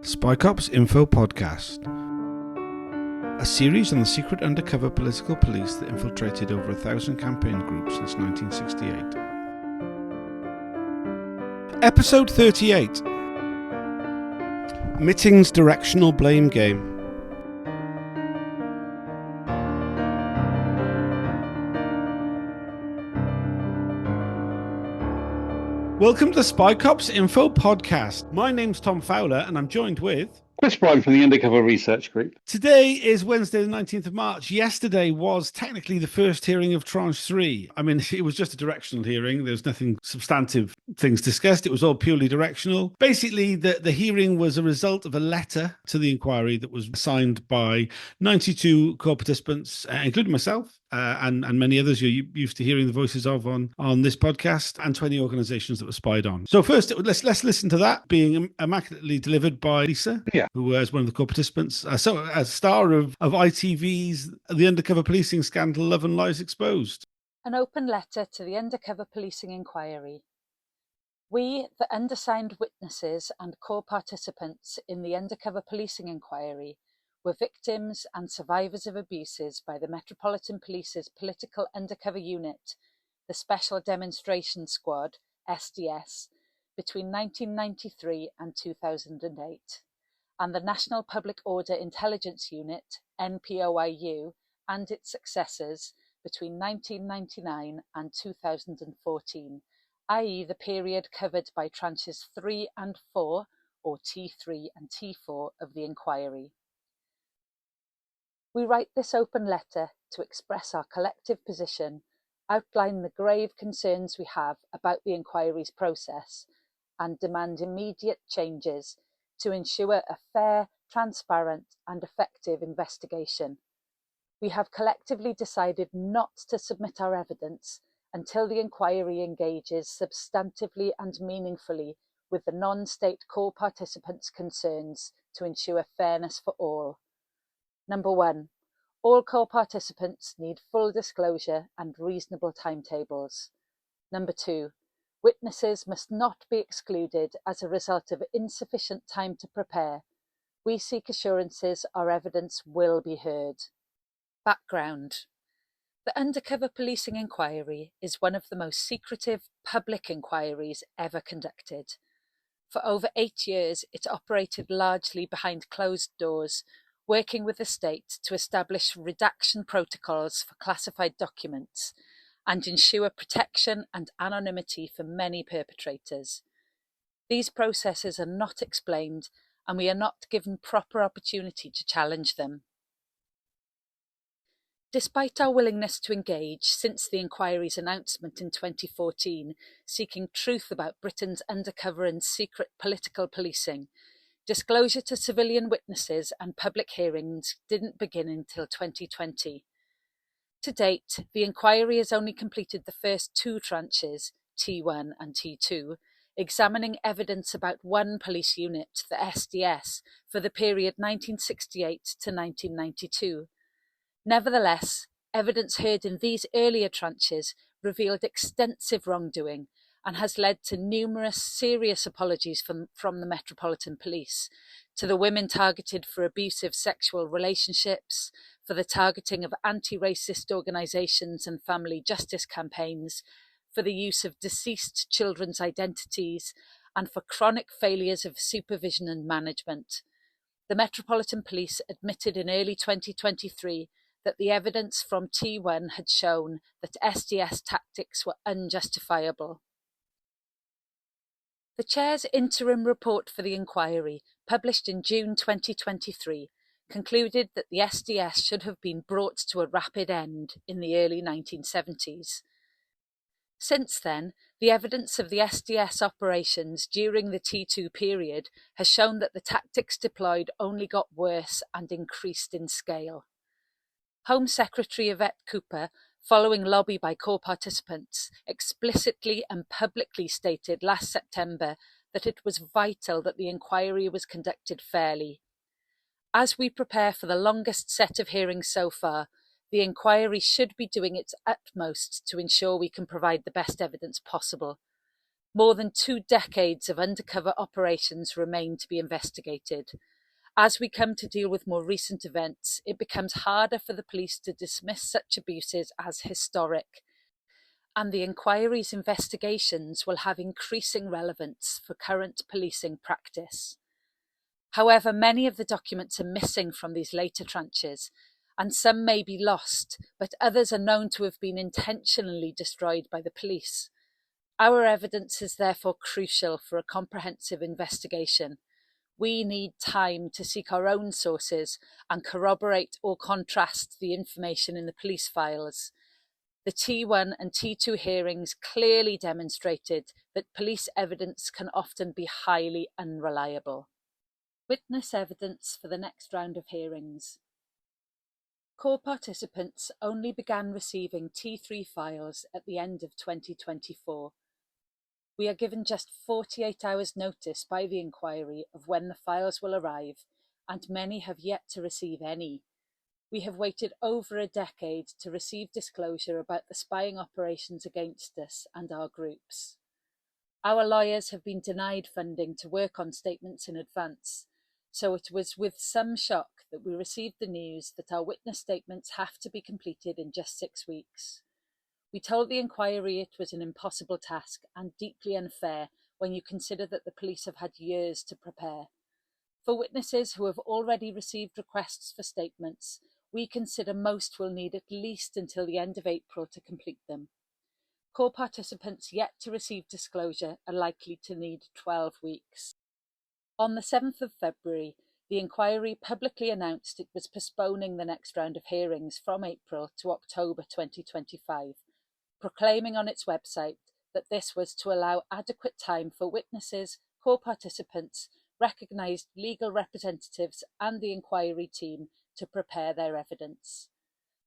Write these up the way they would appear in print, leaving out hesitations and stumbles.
Spy Cops Info Podcast, a series on the secret undercover political police that infiltrated over 1,000 campaign groups since 1968. Episode 38, Mitting's Directional Blame Game. Welcome to Spy Cops Info Podcast. My name's Tom Fowler and I'm joined with... Chris Bryan from the Undercover Research Group. Today is Wednesday the 19th of March. Yesterday was technically the first hearing of Tranche 3. I mean, it was just a directional hearing. There's nothing substantive things discussed. It was all purely directional. Basically, the hearing was a result of a letter to the inquiry that was signed by 92 core participants, including myself. And many others you're used to hearing the voices of on this podcast, and 20 organizations that were spied on. So first, let's listen to that being immaculately delivered by Lisa, who was one of the core participants. So a star of ITV's The Undercover Policing Scandal, Love and Lies Exposed. An open letter to the Undercover Policing Inquiry. We, the undersigned witnesses and core participants in the Undercover Policing Inquiry, were victims and survivors of abuses by the Metropolitan Police's political undercover unit, the Special Demonstration Squad, SDS, between 1993 and 2008, and the National Public Order Intelligence Unit, NPOIU, and its successors between 1999 and 2014, i.e. the period covered by tranches 3 and 4, or T3 and T4 of the inquiry. We write this open letter to express our collective position, outline the grave concerns we have about the inquiry's process, and demand immediate changes to ensure a fair, transparent and effective investigation. We have collectively decided not to submit our evidence until the inquiry engages substantively and meaningfully with the non-state core participants' concerns to ensure fairness for all. Number 1. All core participants need full disclosure and reasonable timetables. Number 2. Witnesses must not be excluded as a result of insufficient time to prepare. We seek assurances our evidence will be heard. Background. The Undercover Policing Inquiry is one of the most secretive public inquiries ever conducted. For over 8 years, it operated largely behind closed doors, working with the state to establish redaction protocols for classified documents and ensure protection and anonymity for many perpetrators. These processes are not explained, and we are not given proper opportunity to challenge them. Despite our willingness to engage since the inquiry's announcement in 2014, seeking truth about Britain's undercover and secret political policing, disclosure to civilian witnesses and public hearings didn't begin until 2020. To date, the inquiry has only completed the first 2 tranches, T1 and T2, examining evidence about one police unit, the SDS, for the period 1968 to 1992. Nevertheless, evidence heard in these earlier tranches revealed extensive wrongdoing and has led to numerous serious apologies from the Metropolitan Police, to the women targeted for abusive sexual relationships, for the targeting of anti-racist organisations and family justice campaigns, for the use of deceased children's identities, and for chronic failures of supervision and management. The Metropolitan Police admitted in early 2023 that the evidence from T1 had shown that SDS tactics were unjustifiable. The Chair's interim report for the inquiry, published in June 2023, concluded that the SDS should have been brought to a rapid end in the early 1970s. Since then, the evidence of the SDS operations during the T2 period has shown that the tactics deployed only got worse and increased in scale. Home Secretary Yvette Cooper, following lobby by core participants, explicitly and publicly stated last September that it was vital that the inquiry was conducted fairly. As we prepare for the longest set of hearings so far, the inquiry should be doing its utmost to ensure we can provide the best evidence possible. More than 2 decades of undercover operations remain to be investigated. As we come to deal with more recent events, it becomes harder for the police to dismiss such abuses as historic, and the inquiry's investigations will have increasing relevance for current policing practice. However, many of the documents are missing from these later tranches, and some may be lost, but others are known to have been intentionally destroyed by the police. Our evidence is therefore crucial for a comprehensive investigation. We need time to seek our own sources and corroborate or contrast the information in the police files. The T1 and T2 hearings clearly demonstrated that police evidence can often be highly unreliable. Witness evidence for the next round of hearings. Core participants only began receiving T3 files at the end of 2024. We are given just 48 hours notice by the inquiry of when the files will arrive, and many have yet to receive any. We have waited over a decade to receive disclosure about the spying operations against us and our groups. Our lawyers have been denied funding to work on statements in advance, so it was with some shock that we received the news that our witness statements have to be completed in just 6 weeks. We told the inquiry it was an impossible task and deeply unfair when you consider that the police have had years to prepare. For witnesses who have already received requests for statements, we consider most will need at least until the end of April to complete them. Core participants yet to receive disclosure are likely to need 12 weeks. On the 7th of February, the inquiry publicly announced it was postponing the next round of hearings from April to October 2025, proclaiming on its website that this was to allow adequate time for witnesses, core participants, recognised legal representatives and the inquiry team to prepare their evidence.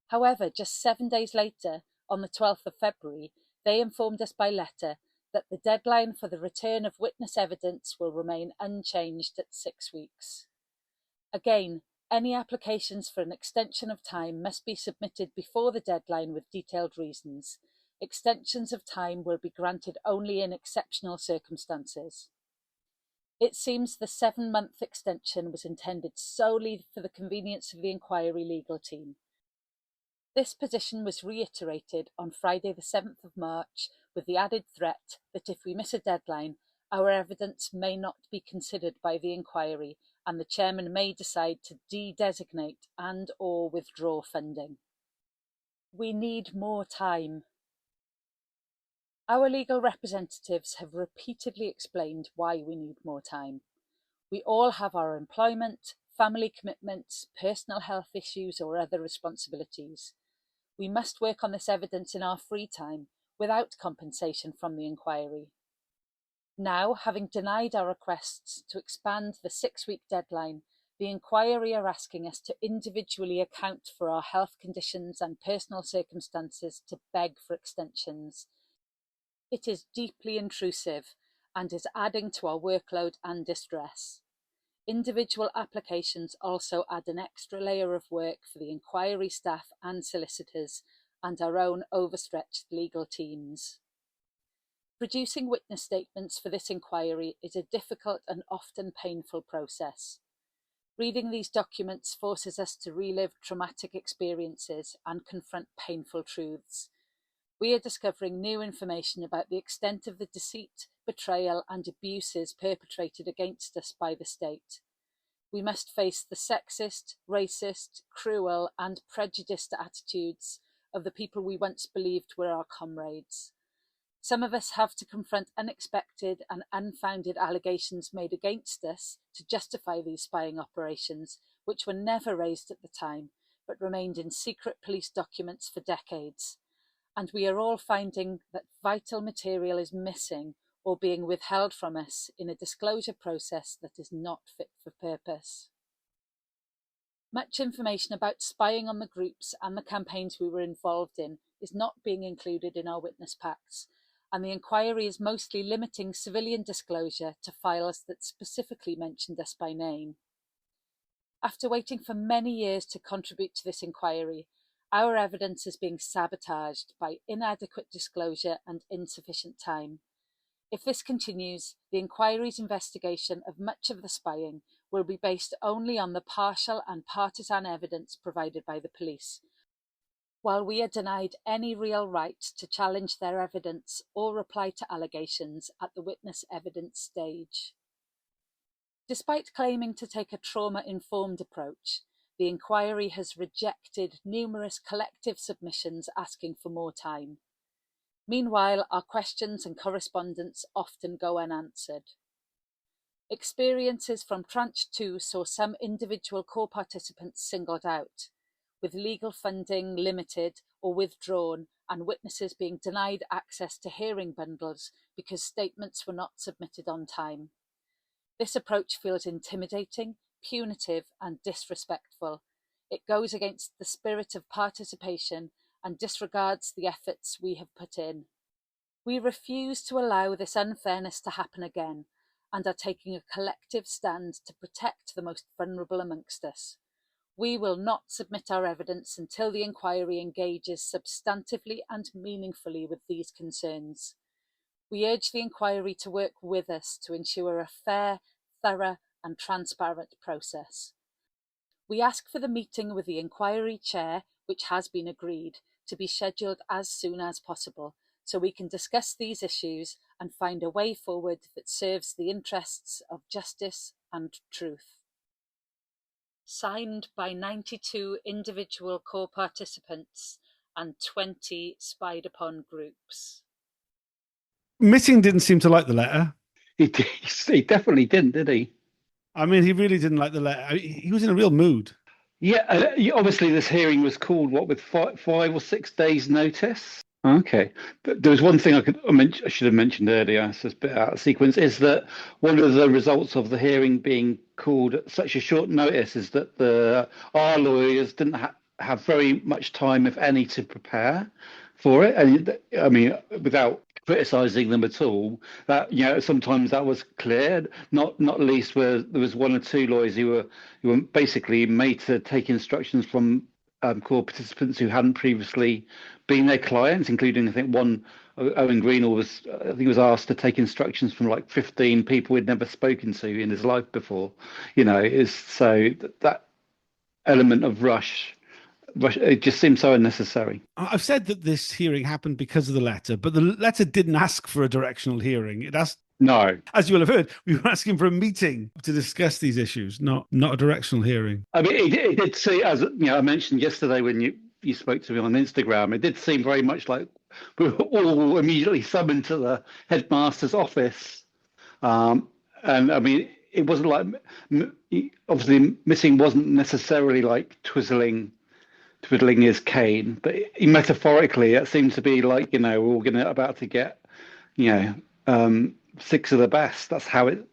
However, just 7 days later, on the 12th of February, they informed us by letter that the deadline for the return of witness evidence will remain unchanged at 6 weeks. Again, any applications for an extension of time must be submitted before the deadline with detailed reasons. Extensions of time will be granted only in exceptional circumstances. It seems the 7-month extension was intended solely for the convenience of the inquiry legal team. This position was reiterated on Friday the 7th of March with the added threat that if we miss a deadline, our evidence may not be considered by the inquiry and the chairman may decide to de-designate and/or withdraw funding. We need more time. Our legal representatives have repeatedly explained why we need more time. We all have our employment, family commitments, personal health issues or other responsibilities. We must work on this evidence in our free time without compensation from the inquiry. Now, having denied our requests to expand the 6-week deadline, the inquiry are asking us to individually account for our health conditions and personal circumstances to beg for extensions. It is deeply intrusive and is adding to our workload and distress. Individual applications also add an extra layer of work for the inquiry staff and solicitors and our own overstretched legal teams. Producing witness statements for this inquiry is a difficult and often painful process. Reading these documents forces us to relive traumatic experiences and confront painful truths. We are discovering new information about the extent of the deceit, betrayal and abuses perpetrated against us by the state. We must face the sexist, racist, cruel and prejudiced attitudes of the people we once believed were our comrades. Some of us have to confront unexpected and unfounded allegations made against us to justify these spying operations, which were never raised at the time, but remained in secret police documents for decades. And we are all finding that vital material is missing or being withheld from us in a disclosure process that is not fit for purpose. Much information about spying on the groups and the campaigns we were involved in is not being included in our witness packs, and the inquiry is mostly limiting civilian disclosure to files that specifically mentioned us by name. After waiting for many years to contribute to this inquiry, our evidence is being sabotaged by inadequate disclosure and insufficient time. If this continues, the inquiry's investigation of much of the spying will be based only on the partial and partisan evidence provided by the police, while we are denied any real right to challenge their evidence or reply to allegations at the witness evidence stage. Despite claiming to take a trauma-informed approach, the inquiry has rejected numerous collective submissions asking for more time. Meanwhile, our questions and correspondence often go unanswered. Experiences from Tranche 2 saw some individual core participants singled out, with legal funding limited or withdrawn and witnesses being denied access to hearing bundles because statements were not submitted on time. This approach feels intimidating, punitive, and disrespectful. It goes against the spirit of participation and disregards the efforts we have put in. We refuse to allow this unfairness to happen again and are taking a collective stand to protect the most vulnerable amongst us. We will not submit our evidence until the inquiry engages substantively and meaningfully with these concerns. We urge the inquiry to work with us to ensure a fair, thorough, and transparent process. We ask for the meeting with the inquiry chair, which has been agreed, to be scheduled as soon as possible, so we can discuss these issues and find a way forward that serves the interests of justice and truth. Signed by 92 individual core participants and 20 spied upon groups. Mitting didn't seem to like the letter. He definitely didn't, did he? I mean, he really didn't like the letter. He was in a real mood. Yeah, obviously this hearing was called, what, with 5 or 6 days notice? Okay. But there was one thing I should have mentioned earlier, so it's a bit out of sequence, is that one of the results of the hearing being called at such a short notice is that our lawyers didn't have very much time, if any, to prepare for it. And I mean, without criticizing them at all, that sometimes that was clear, not least where there was 1 or 2 lawyers who were basically made to take instructions from core participants who hadn't previously been their clients, including I think one, Owen Greenall was asked to take instructions from like 15 people he'd never spoken to in his life before. So that element of rush, it just seems so unnecessary. I've said that this hearing happened because of the letter, but the letter didn't ask for a directional hearing. It asked, no, as you will have heard, we were asking for a meeting to discuss these issues, not a directional hearing. I mean, it did see, as I mentioned yesterday when you spoke to me on Instagram, it did seem very much like we were all immediately summoned to the headmaster's office. And I mean, it wasn't like, obviously Missing wasn't necessarily like twiddling his cane, but metaphorically it seemed to be like, we're all about to get 6 of the best. That's how it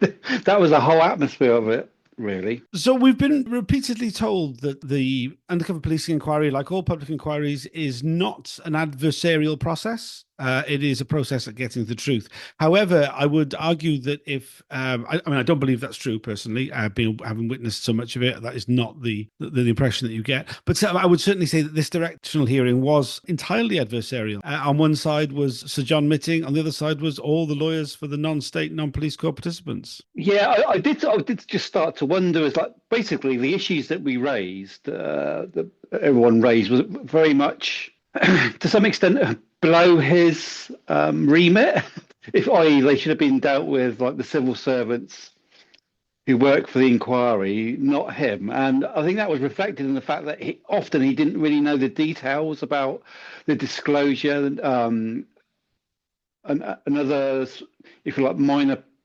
that was the whole atmosphere of it, really. So we've been repeatedly told that the undercover policing inquiry, like all public inquiries, is not an adversarial process. It is a process at getting to the truth. However, I would argue that if I don't believe that's true personally. Having witnessed so much of it, that is not the impression that you get. But I would certainly say that this directional hearing was entirely adversarial. On one side was Sir John Mitting, on the other side was all the lawyers for the non-state, non-police corps participants. Yeah, I did just start to wonder, is like basically the issues that we raised, that everyone raised, was very much to some extent below his remit. I.e., they should have been dealt with like the civil servants who work for the inquiry, not him. And I think that was reflected in the fact that often he didn't really know the details about the disclosure and other, if you like,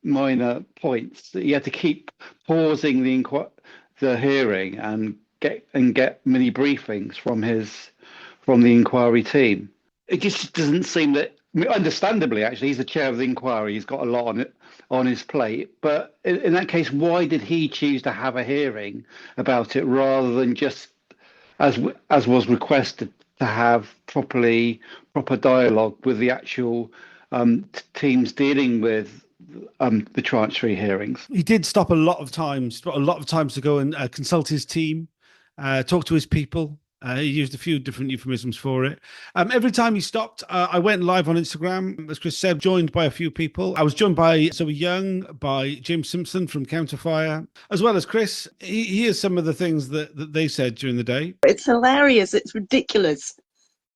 minor points that he had to keep pausing the hearing and get mini briefings from the inquiry team. It just doesn't seem that, understandably, actually, he's the chair of the inquiry. He's got a lot on his plate. But in that case, why did he choose to have a hearing about it rather than just, as was requested, to have proper dialogue with the actual teams dealing with the Tranche 3 hearings? He did stop a lot of times to go and consult his team, talk to his people. He used a few different euphemisms for it. Every time he stopped, I went live on Instagram, as Chris said, joined by a few people. I was joined by Zoe Young, by James Simpson from Counterfire, as well as Chris. Here's some of the things that they said during the day. It's hilarious. It's ridiculous.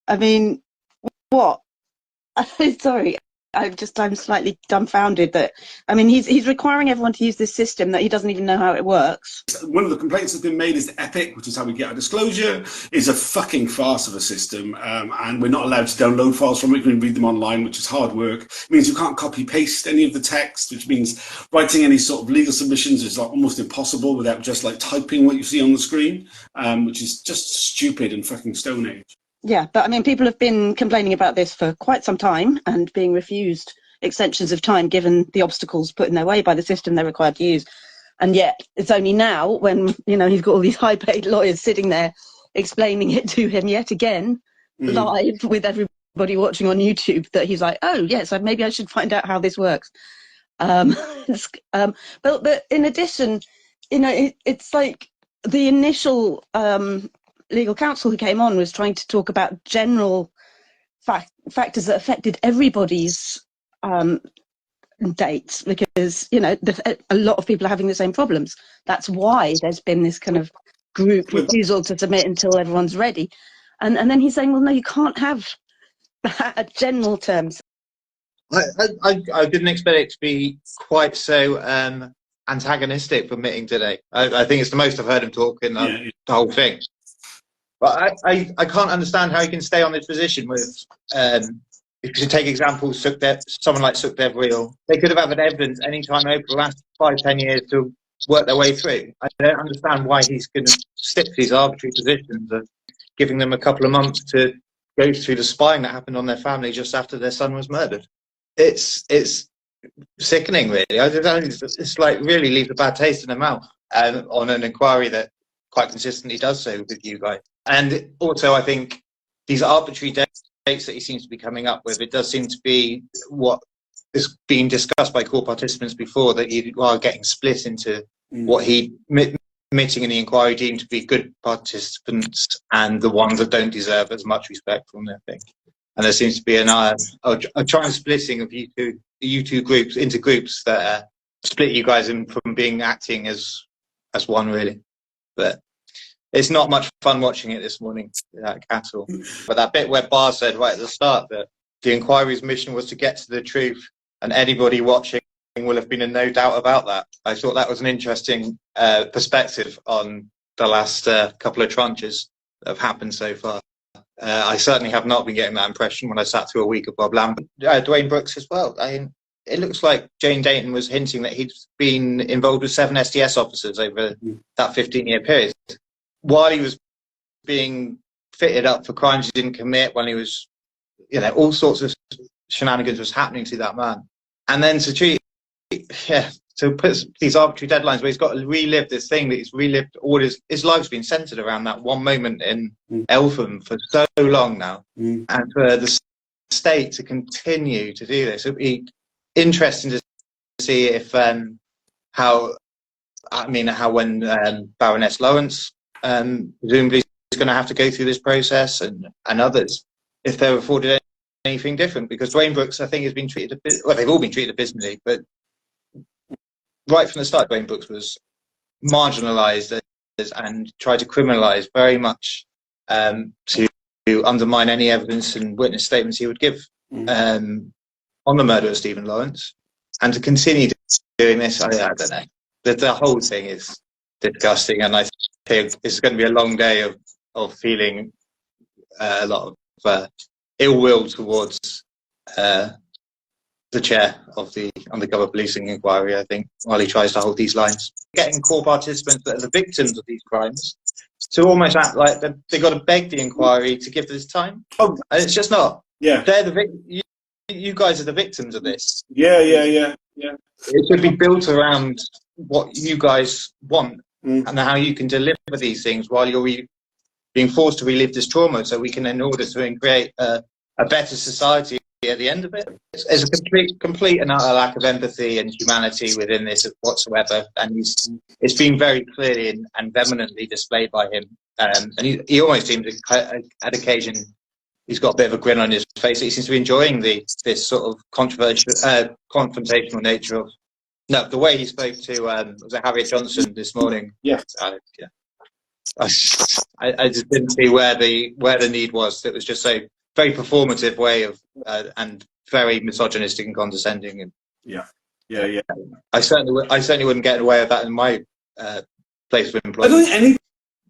I mean, what? Sorry. I'm slightly dumbfounded that, I mean, he's requiring everyone to use this system that he doesn't even know how it works. One of the complaints that's been made is that Epic, which is how we get our disclosure, is a fucking farce of a system, and we're not allowed to download files from it. We can read them online, which is hard work. It means you can't copy paste any of the text, which means writing any sort of legal submissions is like almost impossible without just like typing what you see on the screen, which is just stupid and fucking Stone Age. Yeah, but I mean, people have been complaining about this for quite some time and being refused extensions of time given the obstacles put in their way by the system they're required to use. And yet it's only now when, you know, he's got all these high-paid lawyers sitting there explaining it to him yet again, live with everybody watching on YouTube, that he's like, oh, yes, maybe I should find out how this works. But in addition, you know, it's like the initial legal counsel who came on was trying to talk about general factors that affected everybody's dates, because, you know, a lot of people are having the same problems. That's why there's been this kind of group refusal to submit until everyone's ready. And then he's saying, well, no, you can't have that general terms. I didn't expect it to be quite so antagonistic for meeting today. I think it's the most I've heard him talk in the whole thing. But I can't understand how he can stay on this position with, if you take examples, someone like Sukhdev Reel, they could have had evidence any time over the last 5-10 years to work their way through. I don't understand why he's going to stick to these arbitrary positions of giving them a couple of months to go through the spying that happened on their family just after their son was murdered. It's sickening, really. It's like really leaves a bad taste in the mouth on an inquiry that quite consistently does so with you guys. And also, I think these arbitrary dates that he seems to be coming up with, it does seem to be what is being discussed by core participants before, that you are getting split into what he admitting in the inquiry deemed to be good participants and the ones that don't deserve as much respect from their thing. And there seems to be a trying splitting of you two groups into groups that split you guys in from acting as one, really. But it's not much fun watching it this morning at all. But that bit where Barr said right at the start that the inquiry's mission was to get to the truth, and anybody watching will have been in no doubt about that. I thought that was an interesting perspective on the last couple of tranches that have happened so far. I certainly have not been getting that impression when I sat through a week of Bob Lambert. Dwayne Brooks as well. I mean, it looks like Jane Dayton was hinting that he'd been involved with 7 SDS officers over that 15-year period, while he was being fitted up for crimes he didn't commit, when he was, you know, all sorts of shenanigans was happening to that man. And then to put these arbitrary deadlines where he's got to relive this thing that he's relived all his life's been centered around that one moment in Eltham for so long now. And for the state to continue to do this, it'd be interesting to see if how when Baroness Lawrence presumably is going to have to go through this process, and others, if they're afforded anything different, because Dwayne Brooks, I think, has been treated they've all been treated abysmally, but right from the start, Dwayne Brooks was marginalised and tried to criminalise very much to undermine any evidence and witness statements he would give on the murder of Stephen Lawrence. And to continue doing this, I don't know. The whole thing is disgusting, and I think it's going to be a long day of feeling a lot of ill will towards the chair of the undercover policing inquiry, I think, while he tries to hold these lines. Getting core participants that are the victims of these crimes to almost act like they've got to beg the inquiry to give this time. And it's just not. Yeah. They're you guys are the victims of this. Yeah. It should be built around what you guys want and how you can deliver these things while you're being forced to relive this trauma, so we can, in order to create a better society at the end of it. There's a complete and utter lack of empathy and humanity within this whatsoever, and it's been very clearly and vehemently displayed by him. And he almost seems at occasion he's got a bit of a grin on his face. He seems to be enjoying this sort of controversial, confrontational nature of the way he spoke to was it Harriet Johnson this morning. Yeah. I just didn't see where the need was. It was just a very performative way of and very misogynistic and condescending. And yeah. I certainly wouldn't get away with that in my place of employment. I don't think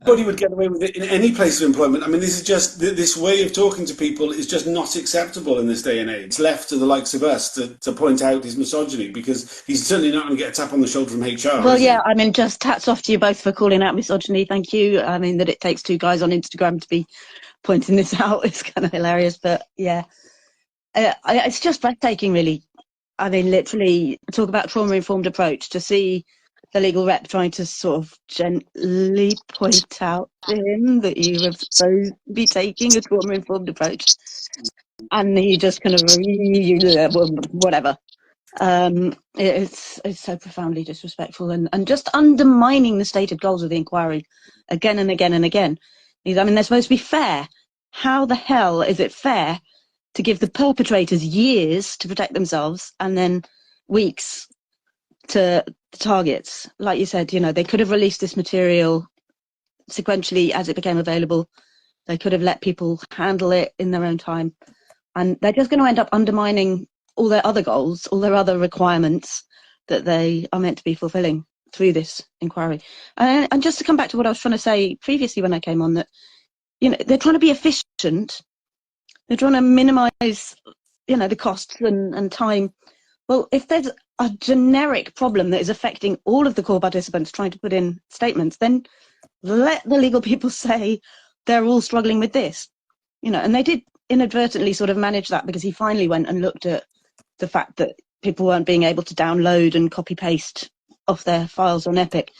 anybody would get away with it in any place of employment. I mean, this is just this way of talking to people is just not acceptable in this day and age. It's left to the likes of us to point out his misogyny, because he's certainly not going to get a tap on the shoulder from HR. Well, yeah, I mean, just hats off to you both for calling out misogyny. Thank you. I mean, that it takes two guys on Instagram to be pointing this out is kind of hilarious, but yeah, it's just breathtaking, really. I mean, literally, talk about trauma-informed approach, to see the legal rep trying to sort of gently point out to him that you were supposed to be taking a trauma-informed approach, and he just kind of whatever. It's so profoundly disrespectful and just undermining the stated goals of the inquiry again and again and again. I mean, they're supposed to be fair. How the hell is it fair to give the perpetrators years to protect themselves and then weeks to the targets? Like you said, they could have released this material sequentially as it became available. They could have let people handle it in their own time. And they're just going to end up undermining all their other goals, all their other requirements that they are meant to be fulfilling through this inquiry. And just to come back to what I was trying to say previously when I came on, that they're trying to be efficient, they're trying to minimize the costs and time. Well, if there's a generic problem that is affecting all of the core participants trying to put in statements, then let the legal people say they're all struggling with this, and they did inadvertently sort of manage that, because he finally went and looked at the fact that people weren't being able to download and copy paste off their files on Epic.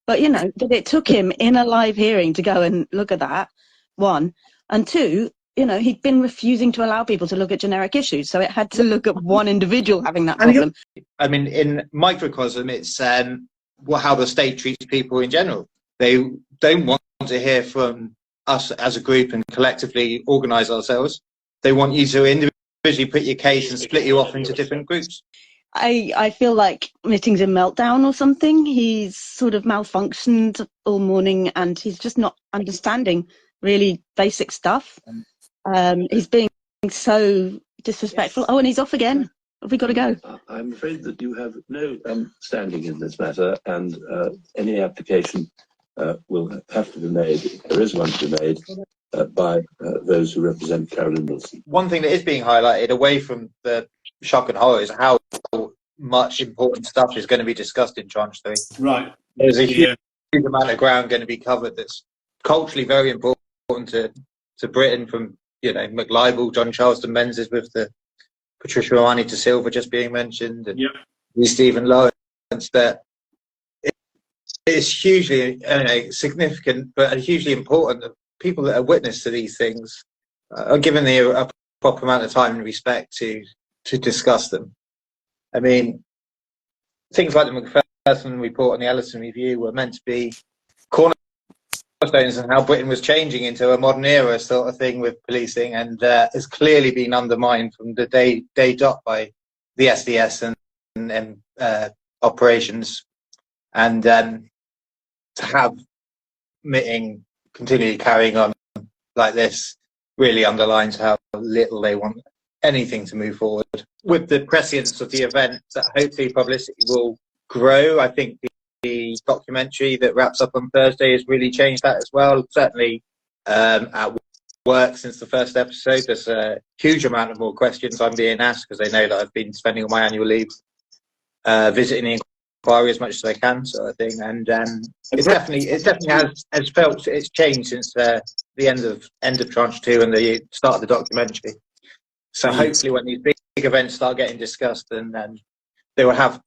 But, that it took him in a live hearing to go and look at that, one. And two, he'd been refusing to allow people to look at generic issues. So it had to look at one individual having that problem. I mean, in microcosm, it's how the state treats people in general. They don't want to hear from us as a group and collectively organise ourselves. They want you to individually put your case and split you off into different groups. I feel like Mitting's in meltdown or something. He's sort of malfunctioned all morning, and he's just not understanding really basic stuff. He's being so disrespectful. Oh, and he's off again. Have we got to go? I'm afraid that you have no standing in this matter, and any application will have to be made, if there is one to be made, by those who represent Carolyn Wilson. One thing that is being highlighted away from the shock and horror is how much important stuff is going to be discussed in Tranche 3. Right. There's a huge amount of ground going to be covered that's culturally very important to Britain, from McLibel, John Charleston Menzies with the Patricia Arani to Silva just being mentioned, and Stephen Lawrence, that it's hugely significant but hugely important that people that are witness to these things are given a proper amount of time and respect to discuss them. I mean, things like the McPherson report and the Ellison review were meant to be cornerstones in how Britain was changing into a modern era sort of thing with policing, and has clearly been undermined from the day dot by the SDS and operations. And to have Mitting continually carrying on like this really underlines how little they want anything to move forward. With the prescience of the event, that hopefully publicity will grow. I think the documentary that wraps up on Thursday has really changed that as well. Certainly at work since the first episode, there's a huge amount of more questions I'm being asked, because they know that I've been spending all my annual leave visiting the inquiry as much as I can, sort of thing. And it definitely has felt it's changed since the end of Tranche 2 and the start of the documentary. So hopefully when these big events start getting discussed, then they will have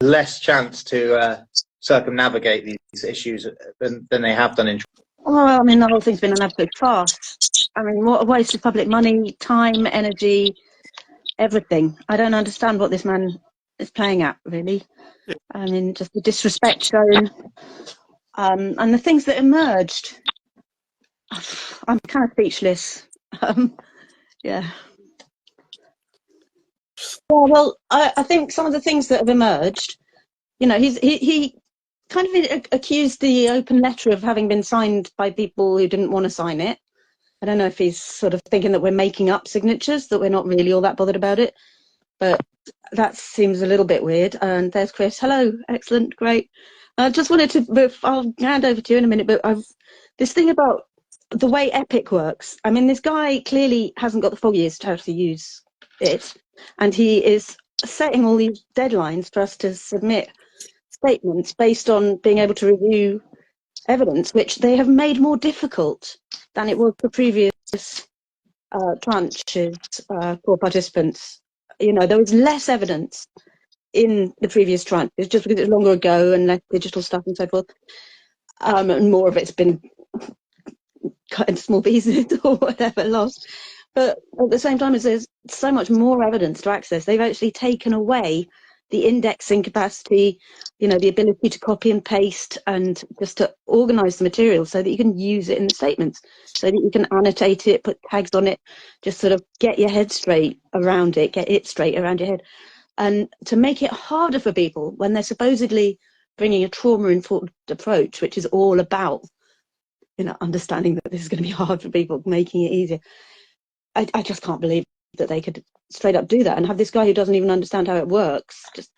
less chance to circumnavigate these issues than they have done in. Well, I mean, the whole thing's been an absolute farce. I mean, what a waste of public money, time, energy. everything. I don't understand what this man is playing at, really. I mean, just the disrespect shown, and the things that emerged. I'm kind of speechless. Yeah. Well, I think some of the things that have emerged, you know, he kind of accused the open letter of having been signed by people who didn't want to sign it. I don't know if he's sort of thinking that we're making up signatures, that we're not really all that bothered about it, but that seems a little bit weird. And there's Chris. Hello, excellent, great. I just wanted to, I'll hand over to you in a minute, but this thing about the way Epic works. I mean, this guy clearly hasn't got the foggiest how to use it, and he is setting all these deadlines for us to submit statements based on being able to review evidence, which they have made more difficult than it was for previous tranches for participants. You know, there was less evidence in the previous tranches just because it's longer ago and less digital stuff and so forth. And more of it's been cut into small pieces or whatever, lost. But at the same time as there's so much more evidence to access, they've actually taken away the indexing capacity, you know, the ability to copy and paste and just to organize the material so that you can use it in the statements, so that you can annotate it, put tags on it, just sort of get your head straight around it, get it straight around your head. And to make it harder for people when they're supposedly bringing a trauma-informed approach, which is all about, you know, understanding that this is going to be hard for people, making it easier. I just can't believe that they could straight up do that and have this guy who doesn't even understand how it works just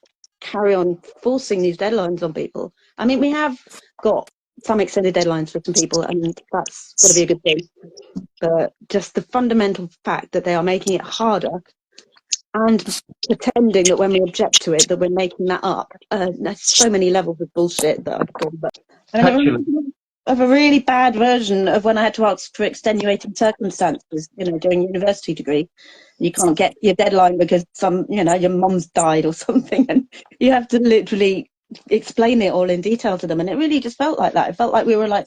carry on forcing these deadlines on people. I mean, we have got some extended deadlines for some people, and that's got to be a good thing. But just the fundamental fact that they are making it harder and pretending that when we object to it, that we're making that up. There's so many levels of bullshit that I've gone. But I mean, of a really bad version of when I had to ask for extenuating circumstances, you know, during university degree. You can't get your deadline because your mum's died or something, and you have to literally explain it all in detail to them. And it really just felt like that. It felt like we were like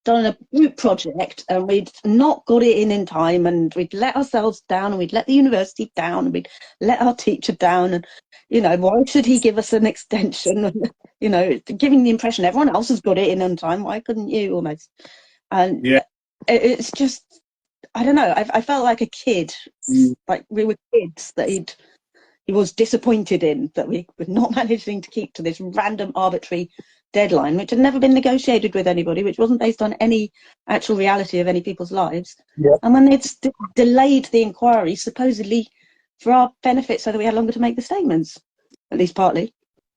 done a group project and we'd not got it in time, and we'd let ourselves down, and we'd let the university down, and we'd let our teacher down, and you know, why should he give us an extension? And, you know, giving the impression everyone else has got it in on time, why couldn't you, almost? And yeah, it's just, I don't know, I felt like a kid, like we were kids that he was disappointed in, that we were not managing to keep to this random arbitrary deadline, which had never been negotiated with anybody, which wasn't based on any actual reality of any people's lives. Yeah. And when it's delayed the inquiry, supposedly for our benefit, so that we had longer to make the statements, at least partly.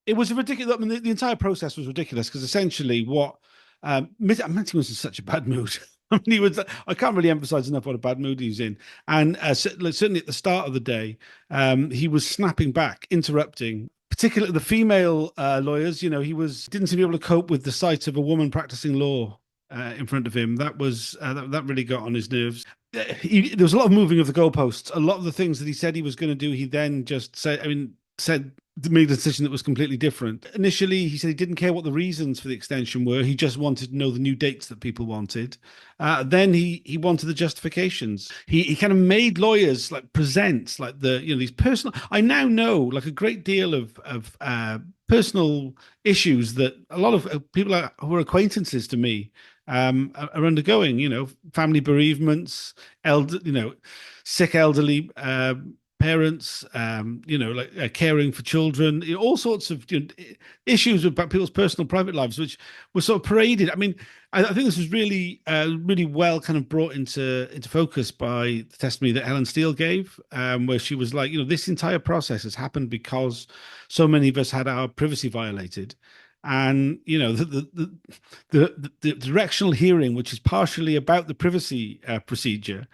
It was a ridiculous. I mean, the entire process was ridiculous because essentially what Matty was in such a bad mood. I mean, I can't really emphasize enough what a bad mood he was in. And certainly at the start of the day, he was snapping back, interrupting, particularly the female lawyers. You know, he didn't seem to be able to cope with the sight of a woman practicing law in front of him. That was that really got on his nerves. There was a lot of moving of the goalposts. A lot of the things that he said he was going to do, he then just said, made a decision that was completely different. Initially, he said he didn't care what the reasons for the extension were. He just wanted to know the new dates that people wanted. Then he wanted the justifications. He kind of made lawyers like present like these personal. I now know like a great deal of personal issues that a lot of people who are acquaintances to me are undergoing. You know, family bereavements, sick elderly parents, like caring for children, all sorts of issues about people's personal private lives, which were sort of paraded. I mean, I think this was really, really well kind of brought into focus by the testimony that Helen Steele gave, where she was like, this entire process has happened because so many of us had our privacy violated. And the directional hearing, which is partially about the privacy procedure,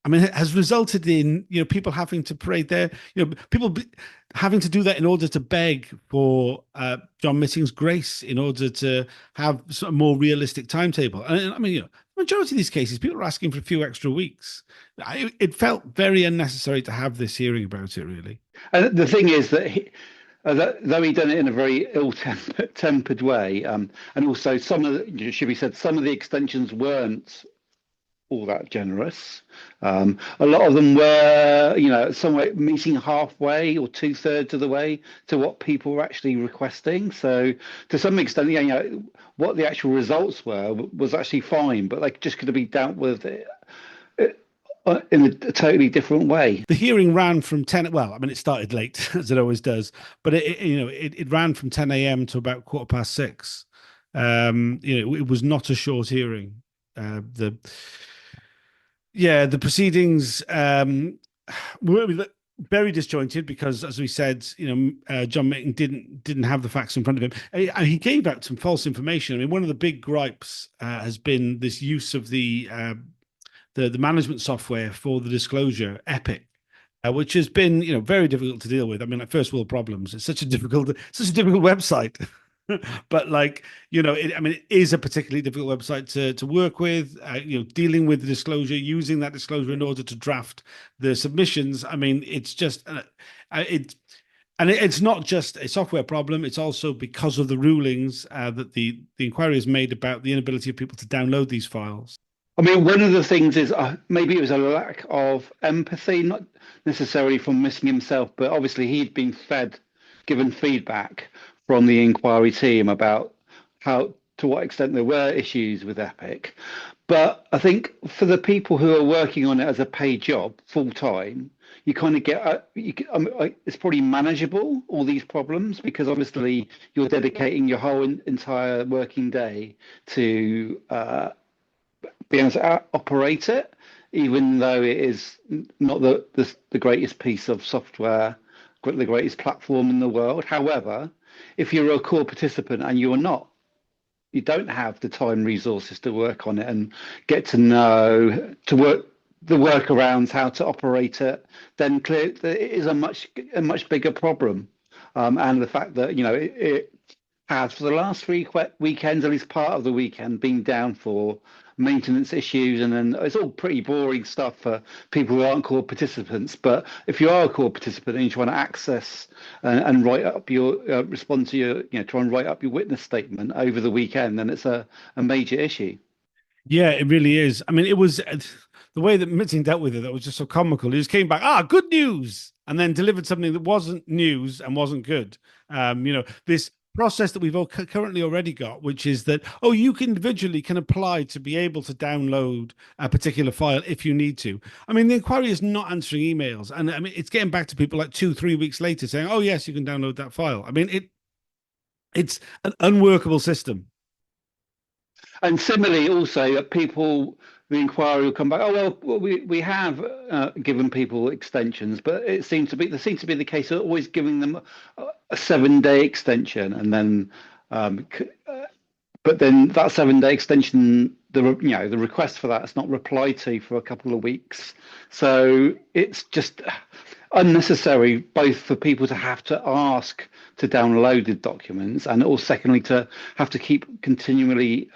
I mean, it has resulted in people having to parade their people having to do that in order to beg for John Mitting's grace, in order to have sort of more realistic timetable. And I mean, the majority of these cases, people are asking for a few extra weeks. It felt very unnecessary to have this hearing about it, really. And the thing is that though he done it in a very ill-tempered way, and also some of the extensions weren't all that generous. A lot of them were, somewhere meeting halfway or two-thirds of the way to what people were actually requesting. So to some extent, what the actual results were was actually fine, but they just could have been dealt with in a totally different way. The hearing ran from 10. Well, I mean, it started late as it always does, but it ran from 10 a.m. to about 6:15. It was not a short hearing. The proceedings were very disjointed because, as we said, John Mitton didn't have the facts in front of him. And he gave out some false information. I mean, one of the big gripes has been this use of the management software for the disclosure, Epic, which has been very difficult to deal with. I mean, like first world problems. It's such a difficult website. But it is a particularly difficult website to work with. Dealing with the disclosure, using that disclosure in order to draft the submissions. I mean, it's just it's not just a software problem. It's also because of the rulings that the inquiry has made about the inability of people to download these files. I mean, one of the things is maybe it was a lack of empathy, not necessarily from Missing himself, but obviously he'd been given feedback from the inquiry team about to what extent there were issues with Epic. But I think for the people who are working on it as a paid job full time, you kind of get it's probably manageable, all these problems, because obviously you're dedicating your whole entire working day to be able to operate it, even though it is not the greatest piece of software, the greatest platform in the world. However, if you're a core participant and you don't have the time resources to work on it and get to know, to work the workarounds, how to operate it, then clearly it is a much bigger problem. And the fact that, it has for the last 3 weekends, at least part of the weekend, been down for maintenance issues, and then it's all pretty boring stuff for people who aren't core participants. But if you are a core participant and you're trying to access and write up your respond to your, try and write up your witness statement over the weekend, then it's a major issue. Yeah, it really is. I mean, it was the way that Mitzing dealt with it that was just so comical. He just came back, good news, and then delivered something that wasn't news and wasn't good. This process that we've currently already got, which is that, you individually can apply to be able to download a particular file if you need to. I mean, the inquiry is not answering emails. And I mean, it's getting back to people like 2-3 weeks later saying, yes, you can download that file. I mean, it's an unworkable system. And similarly, also, the inquiry will come back. We have given people extensions, but there seems to be the case of always giving them a 7-day extension, and then, but then that 7-day extension, the request for that is not replied to for a couple of weeks. So it's just unnecessary, both for people to have to ask to download the documents, and also secondly to have to keep continually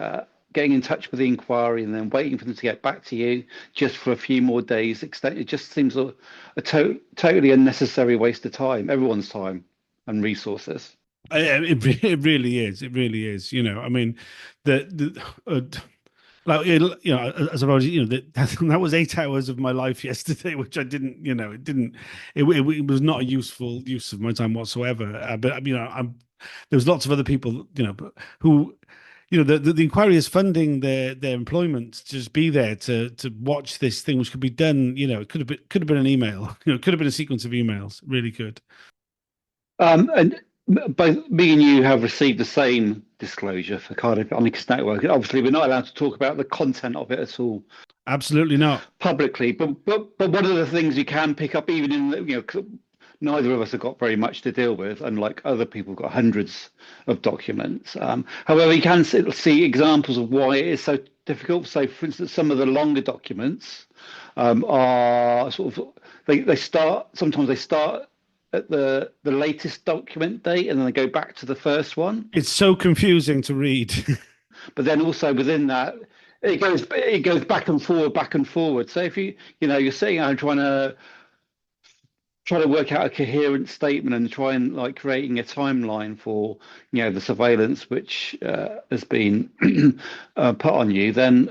getting in touch with the inquiry and then waiting for them to get back to you just for a few more days. It just seems a totally unnecessary waste of time, everyone's time and resources. It really is. It really is. I mean, as I've already, that was 8 hours of my life yesterday, which I didn't, it was not a useful use of my time whatsoever. But there was lots of other people, who, the inquiry is funding their employment to just be there to watch this thing, which could be done. It could have been an email. It could have been a sequence of emails. Really could. And both me and you have received the same disclosure for Cardiff Anarchist Network. Obviously, we're not allowed to talk about the content of it at all. Absolutely not publicly. But one of the things you can pick up, even in neither of us have got very much to deal with, unlike other people who've got hundreds of documents. However, you can see examples of why it is so difficult. So, for instance, some of the longer documents are sort of they start at the latest document date, and then they go back to the first one. It's so confusing to read. But then also within that, it goes back and forward. So if you're sitting out trying to work out a coherent statement and try and creating a timeline for the surveillance which has been put on you, then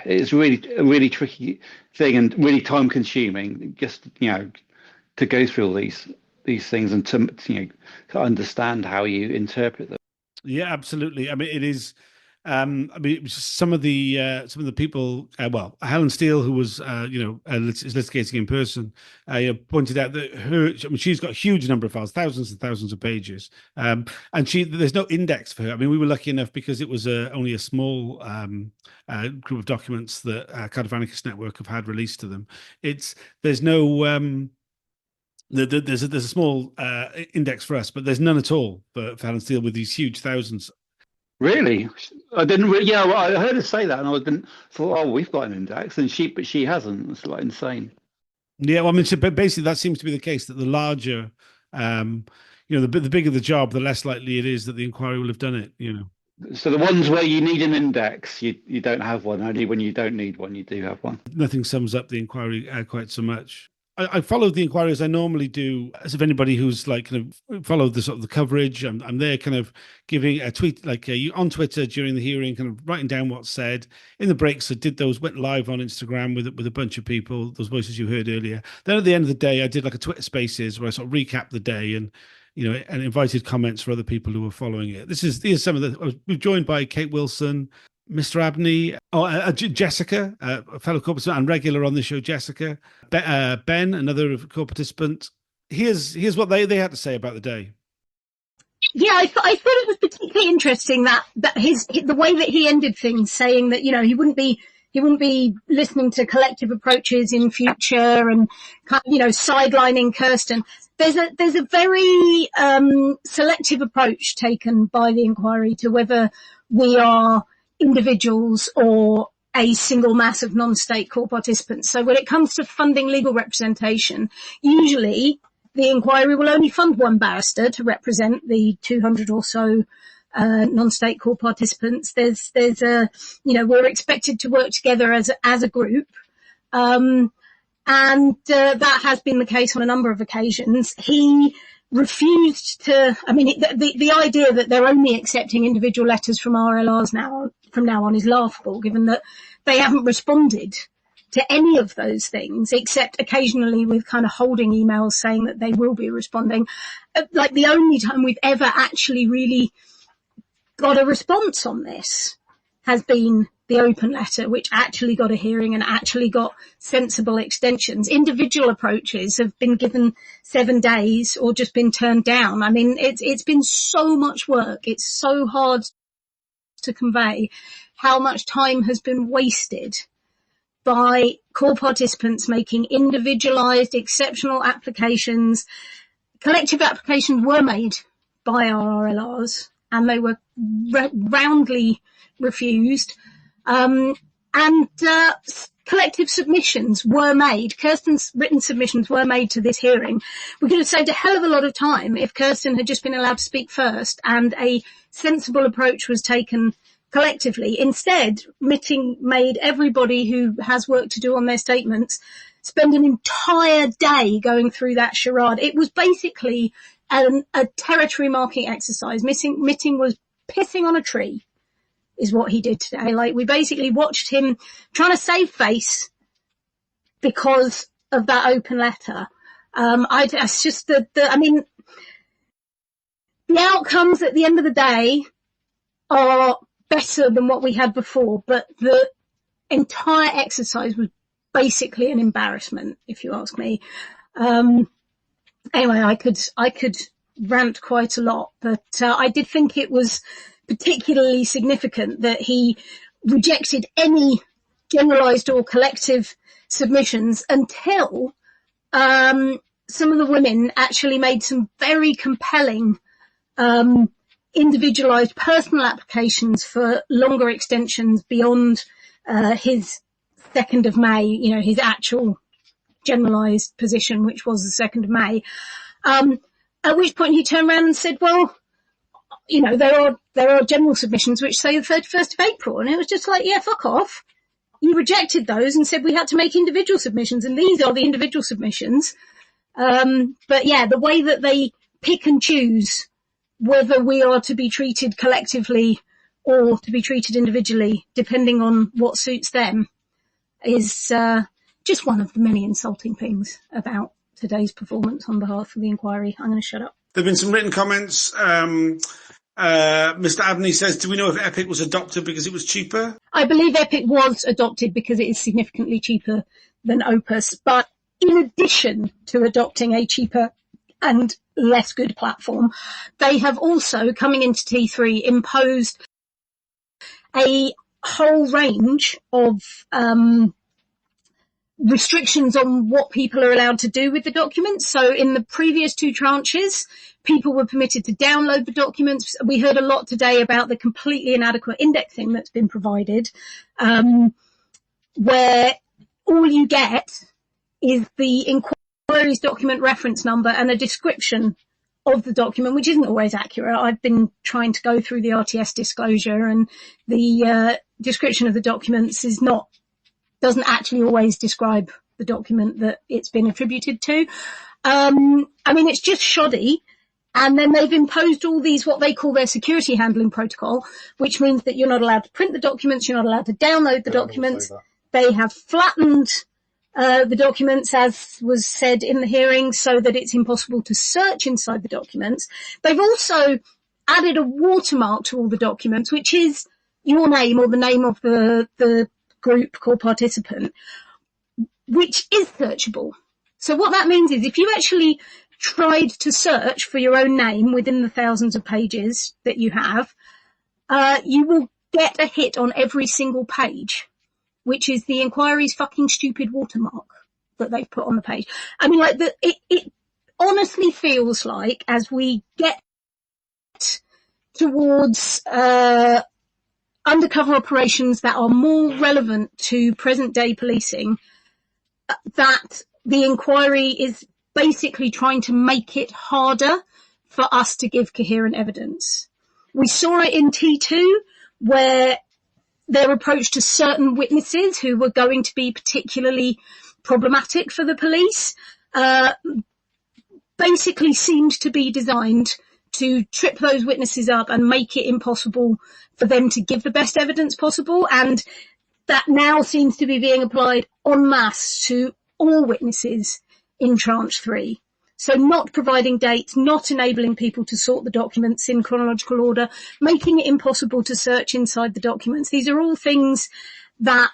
it's really a really tricky thing and really time consuming. Just to go through all these things and to understand how you interpret them. Yeah, absolutely. I mean, it is. I mean, it was some of the people. Well, Helen Steele, who was is litigating in person, pointed out that she's got a huge number of files, thousands and thousands of pages, and there's no index for her. I mean, we were lucky enough because it was only a small group of documents that Cardiff Anarchist Network have had released to them. There's no. There's a small index for us, but there's none at all for Helen Steele with these huge thousands. Really, I didn't. Yeah, well, I heard her say that, and I thought, oh, we've got an index, and she hasn't. It's like insane. Yeah, well, I mean, but basically, that seems to be the case. That the larger, the bigger the job, the less likely it is that the inquiry will have done it. So the ones where you need an index, you don't have one. Only when you don't need one, you do have one. Nothing sums up the inquiry quite so much. I followed the inquiry as I normally do, as if anybody who's like kind of followed the sort of the coverage. I'm there kind of giving a tweet like on Twitter during the hearing, kind of writing down what's said. In the breaks, went live on Instagram with a bunch of people, those voices you heard earlier. Then at the end of the day, I did like a Twitter Spaces where I sort of recapped the day and and invited comments for other people who were following it. These are some of the. We're joined by Kate Wilson, Mr. Abney, Jessica, a fellow co-participant and regular on the show, Jessica, Ben, another co-participant. Here's what they had to say about the day. Yeah, I thought it was particularly interesting that the way that he ended things, saying that he wouldn't be listening to collective approaches in future and kind of sidelining Kirsten. There's a very selective approach taken by the inquiry to whether we are individuals or a single mass of non-state core participants. So when it comes to funding legal representation, usually the inquiry will only fund one barrister to represent the 200 or so non-state core participants. There's we're expected to work together as a group. And that has been the case on a number of occasions. He refused to, the idea that they're only accepting individual letters from RLRs from now on is laughable, given that they haven't responded to any of those things, except occasionally with kind of holding emails saying that they will be responding. Like the only time we've ever actually really got a response on this has been the open letter, which actually got a hearing and actually got sensible extensions. Individual approaches have been given 7 days or just been turned down. I mean, it's been so much work. It's so hard to convey how much time has been wasted by core participants making individualized, exceptional applications. Collective applications were made by our RLRs and they were roundly refused. Collective submissions were made. Kirsten's written submissions were made to this hearing. We could have saved a hell of a lot of time if Kirsten had just been allowed to speak first and a sensible approach was taken collectively. Instead, Mitting made everybody who has work to do on their statements spend an entire day going through that charade. It was basically a territory marking exercise. Mitting was pissing on a tree, is what he did today. Like, we basically watched him trying to save face because of that open letter. It's just the outcomes at the end of the day are better than what we had before, but the entire exercise was basically an embarrassment, if you ask me. Anyway, I could rant quite a lot, but I did think it was particularly significant that he rejected any generalised or collective submissions until some of the women actually made some very compelling individualised personal applications for longer extensions beyond his 2nd of May, his actual generalised position, which was the 2nd of May. At which point he turned around and said, well, there are general submissions which say the 31st of April. And it was just like, yeah, fuck off. You rejected those and said we had to make individual submissions, and these are the individual submissions. But yeah, the way that they pick and choose whether we are to be treated collectively or to be treated individually, depending on what suits them, is just one of the many insulting things about today's performance on behalf of the inquiry. I'm going to shut up. There have been some written comments. Mr. Abney says, do we know if Epic was adopted because it was cheaper? I believe Epic was adopted because it is significantly cheaper than Opus. But in addition to adopting a cheaper and less good platform, they have also, coming into T3, imposed a whole range of restrictions on what people are allowed to do with the documents. So in the previous two tranches, people were permitted to download the documents. We heard a lot today about the completely inadequate indexing that's been provided, where all you get is the inquiry's document reference number and a description of the document, which isn't always accurate. I've been trying to go through the RTS disclosure, and the description of the documents doesn't actually always describe the document that it's been attributed to. I mean, it's just shoddy. And then they've imposed all these, what they call their security handling protocol, which means that you're not allowed to print the documents, you're not allowed to download the documents. They have flattened the documents, as was said in the hearing, so that it's impossible to search inside the documents. They've also added a watermark to all the documents, which is your name or the name of the group core participant, which is searchable. So what that means is if you actually tried to search for your own name within the thousands of pages that you have, you will get a hit on every single page, which is the inquiry's fucking stupid watermark that they've put on the page. I mean, like, it honestly feels like as we get towards undercover operations that are more relevant to present day policing, that the inquiry is basically trying to make it harder for us to give coherent evidence. We saw it in T2, where their approach to certain witnesses who were going to be particularly problematic for the police basically seemed to be designed to trip those witnesses up and make it impossible for them to give the best evidence possible. And that now seems to be being applied en masse to all witnesses in tranche 3. So not providing dates, not enabling people to sort the documents in chronological order, making it impossible to search inside the documents. These are all things that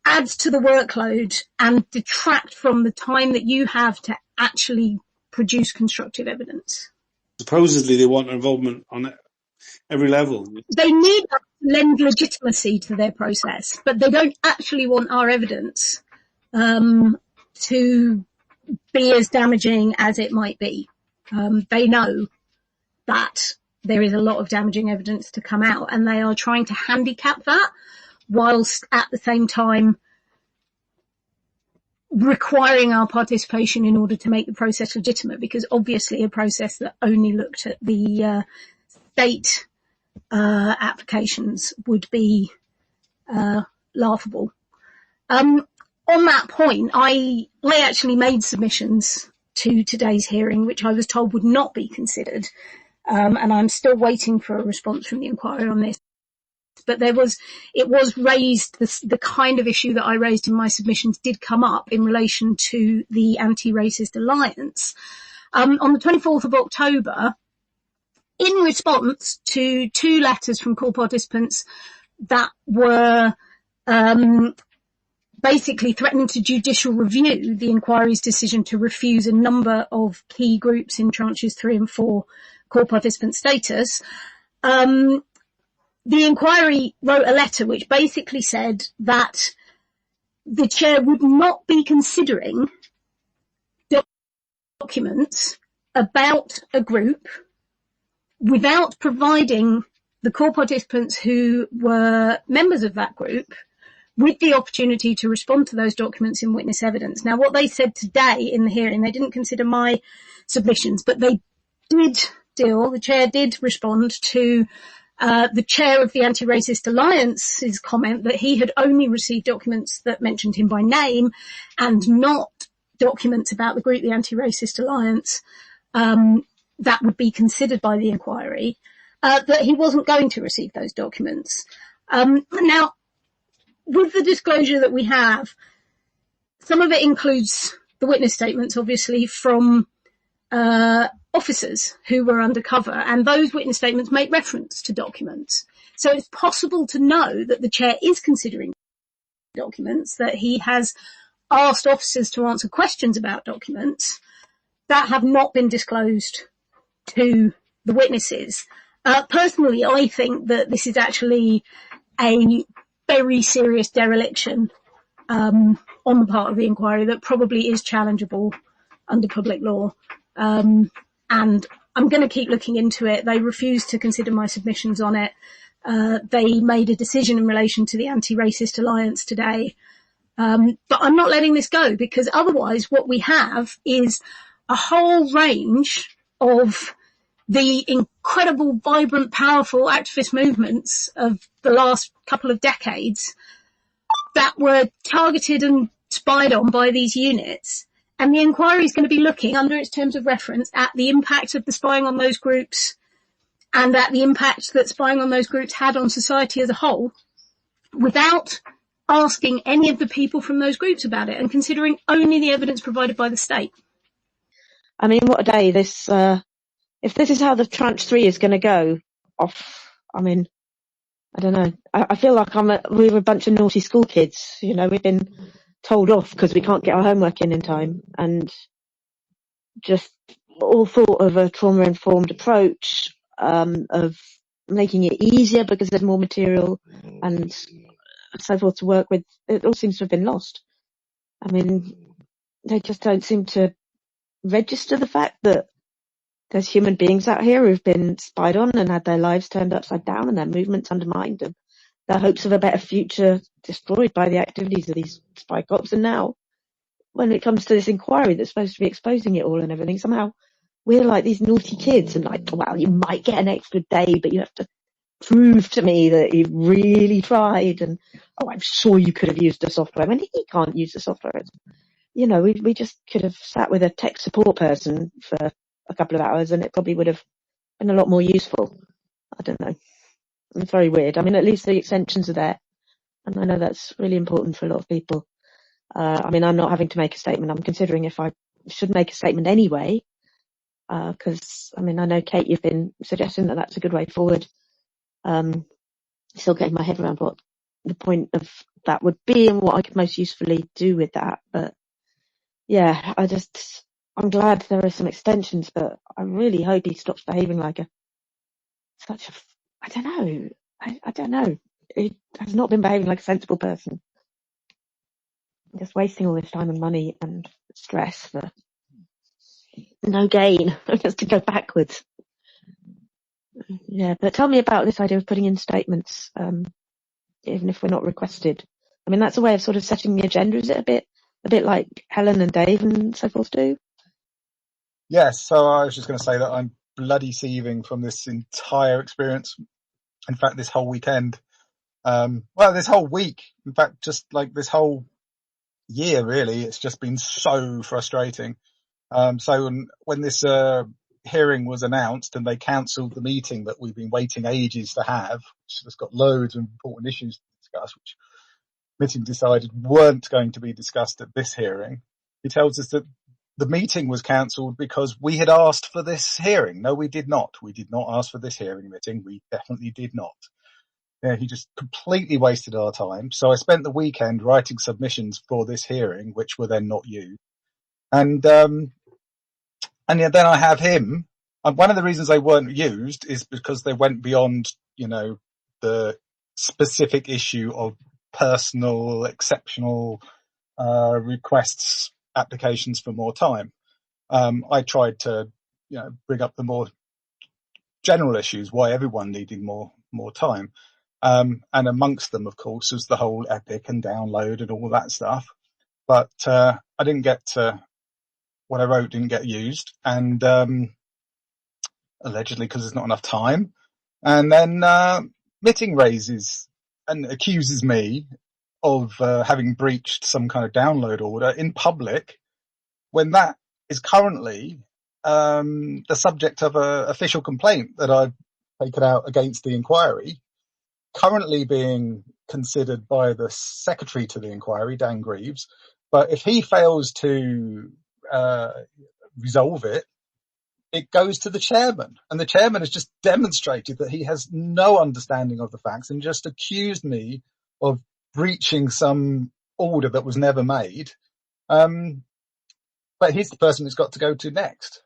adds to the workload and detract from the time that you have to actually produce constructive evidence. Supposedly they want involvement on every level. They need to lend legitimacy to their process, but they don't actually want our evidence to be as damaging as it might be. They know that there is a lot of damaging evidence to come out, and they are trying to handicap that whilst at the same time requiring our participation in order to make the process legitimate, because obviously a process that only looked at the state applications would be laughable. On that point, I actually made submissions to today's hearing, which I was told would not be considered, and I'm still waiting for a response from the inquiry on this. But it was raised, the kind of issue that I raised in my submissions did come up in relation to the Anti-Racist Alliance. On the 24th of October, in response to 2 letters from core participants that were basically threatening to judicial review the inquiry's decision to refuse a number of key groups in tranches 3 and 4 core participant status, the inquiry wrote a letter which basically said that the chair would not be considering documents about a group without providing the core participants who were members of that group with the opportunity to respond to those documents in witness evidence. Now, what they said today in the hearing, they didn't consider my submissions, but they the chair did respond to the chair of the Anti-Racist Alliance's comment that he had only received documents that mentioned him by name and not documents about the group, the Anti-Racist Alliance, that would be considered by the inquiry, that he wasn't going to receive those documents. Now, with the disclosure that we have, some of it includes the witness statements, obviously, from officers who were undercover, and those witness statements make reference to documents. So it's possible to know that the chair is considering documents, that he has asked officers to answer questions about documents that have not been disclosed to the witnesses. Personally, I think that this is actually a very serious dereliction on the part of the inquiry that probably is challengeable under public law. And I'm going to keep looking into it. They refused to consider my submissions on it. They made a decision in relation to the Anti-Racist Alliance today. But I'm not letting this go, because otherwise what we have is a whole range of the incredible, vibrant, powerful activist movements of the last couple of decades that were targeted and spied on by these units. And the inquiry is going to be looking, under its terms of reference, at the impact of the spying on those groups and at the impact that spying on those groups had on society as a whole, without asking any of the people from those groups about it and considering only the evidence provided by the state. I mean, what a day this, if this is how the tranche 3 is going to go off, I mean, I don't know. I feel like we were a bunch of naughty school kids. You know, we've been told off because we can't get our homework in time, and just all thought of a trauma-informed approach, of making it easier because there's more material and so forth to work with. It all seems to have been lost. I mean, they just don't seem to register the fact that there's human beings out here who've been spied on and had their lives turned upside down and their movements undermined and their hopes of a better future destroyed by the activities of these spy cops. And now, when it comes to this inquiry that's supposed to be exposing it all and everything, somehow we're like these naughty kids and like, well, you might get an extra day, but you have to prove to me that you really tried. And, oh, I'm sure you could have used the software. I mean, he can't use the software. You know, we just could have sat with a tech support person for a couple of hours and it probably would have been a lot more useful. I don't know. It's very weird. I mean, at least the extensions are there. And I know that's really important for a lot of people. I mean, I'm not having to make a statement. I'm considering if I should make a statement anyway. Because, I mean, I know, Kate, you've been suggesting that that's a good way forward. Still getting my head around what the point of that would be and what I could most usefully do with that. But yeah, I'm glad there are some extensions, but I really hope he stops behaving like I don't know. I don't know. He has not been behaving like a sensible person. Just wasting all this time and money and stress for no gain, just to go backwards. Yeah, but tell me about this idea of putting in statements, even if we're not requested. I mean, that's a way of sort of setting the agenda, is it? A bit like Helen and Dave and so forth do? Yes, so I was just going to say that I'm bloody seething from this entire experience. In fact, this whole weekend, this whole week, in fact, just like this whole year, really, it's just been so frustrating. So when this hearing was announced and they cancelled the meeting that we've been waiting ages to have, which has got loads of important issues to discuss, which meeting decided weren't going to be discussed at this hearing, it tells us that the meeting was cancelled because we had asked for this hearing. No, we did not. We did not ask for this hearing meeting. We definitely did not. Yeah, he just completely wasted our time. So I spent the weekend writing submissions for this hearing, which were then not used. And then I have him. And one of the reasons they weren't used is because they went beyond, the specific issue of personal, exceptional requests, applications for more time. I tried to, bring up the more general issues, why everyone needed more time. And amongst them, of course, was the whole epic and download and all that stuff. But I didn't get what I wrote didn't get used, and allegedly because there's not enough time. And then Mitting raises and accuses me of having breached some kind of download order in public, when that is currently the subject of an official complaint that I've taken out against the inquiry, currently being considered by the secretary to the inquiry, Dan Greaves. But if he fails to resolve it, it goes to the chairman. And the chairman has just demonstrated that he has no understanding of the facts and just accused me of breaching some order that was never made. But he's the person that's got to go to next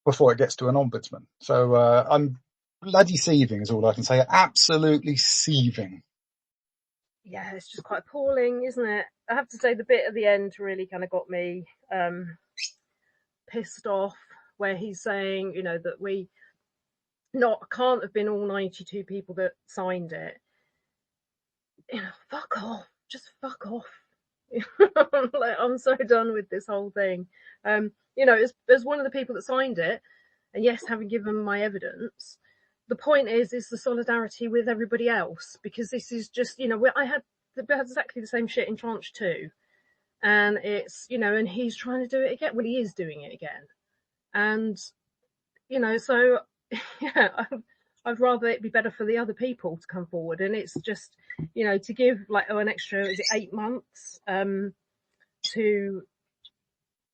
before it gets to an ombudsman. So I'm bloody seething is all I can say. Absolutely seething. Yeah, it's just quite appalling, isn't it? I have to say the bit at the end really kind of got me pissed off, where he's saying, you know, that we can't have been all 92 people that signed it. You know, fuck off. Just fuck off. Like, I'm so done with this whole thing. You know, as one of the people that signed it, and yes, having given my evidence, the point is the solidarity with everybody else, because this is just, you know, I had exactly the same shit in tranche 2, and it's, you know, and he's trying to do it again. Well, he is doing it again, and you know, so yeah, I'd rather it be better for the other people to come forward, and it's just, you know, to give like an extra, is it 8 months, to,